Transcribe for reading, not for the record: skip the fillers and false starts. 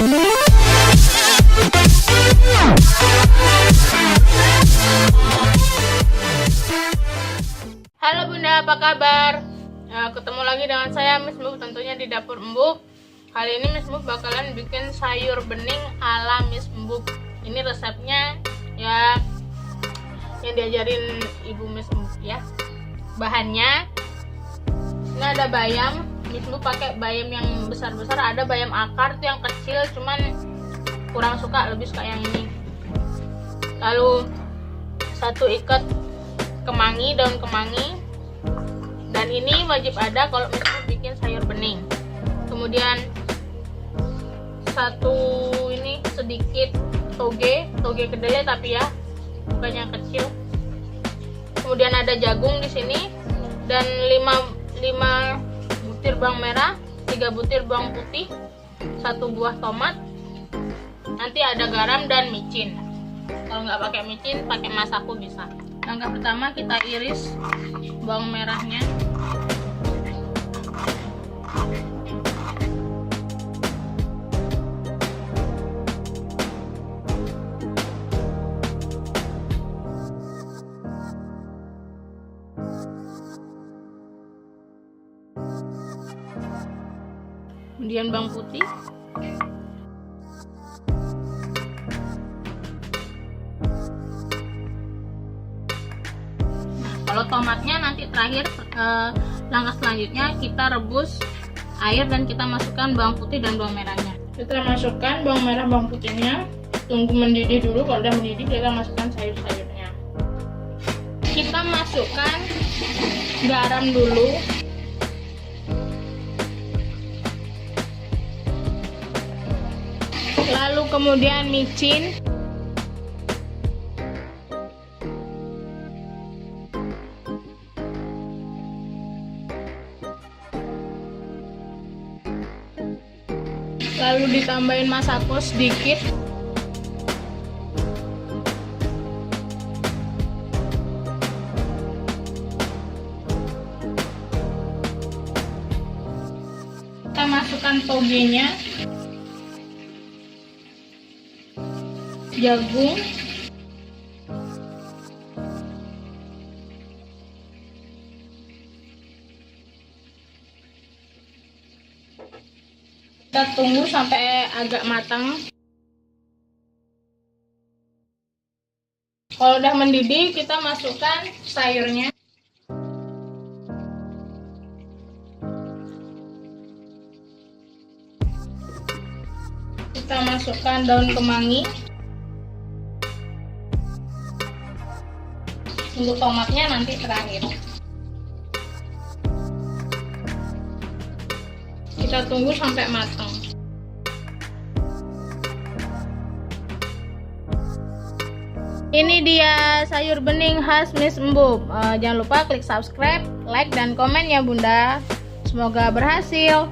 Halo Bunda, apa kabar? Ketemu lagi dengan saya Miss Mbuk, tentunya di dapur Mbuk. Kali ini Miss Mbuk bakalan bikin sayur bening ala Miss Mbuk. Ini resepnya ya yang diajarin ibu Miss Mbuk ya. Bahannya ini ada bayam. Miss Mbuk pakai bayam yang besar-besar, ada bayam akar tuh yang kecil, cuman kurang suka, lebih suka yang ini. Lalu 1 ikat kemangi, daun kemangi, dan ini wajib ada kalau misalnya bikin sayur bening. Kemudian ini sedikit toge kedelai tapi ya bukan yang kecil. Kemudian ada jagung di sini dan 5 butir bawang merah, 3 butir bawang putih, 1 buah tomat. Nanti ada garam dan micin. Kalau nggak pakai micin, pakai masaku bisa. Langkah pertama kita iris bawang merahnya. Kemudian bawang putih. Kalau tomatnya nanti terakhir, langkah selanjutnya kita rebus air dan kita masukkan bawang putih dan bawang merahnya. Kita masukkan bawang merah bawang putihnya, tunggu mendidih dulu. Kalau udah mendidih kita masukkan sayur-sayurnya. Kita masukkan garam dulu. Lalu kemudian micin. Lalu ditambahin masako sedikit. Kita masukkan togenya, jagung, kita tunggu sampai agak matang. Kalau udah mendidih, kita masukkan sayurnya. Kita masukkan daun kemangi. Untuk tomatnya nanti terakhir. Kita tunggu sampai matang. Ini dia sayur bening khas Miss Mbuk. Jangan lupa klik subscribe, like, dan komen ya Bunda. Semoga berhasil.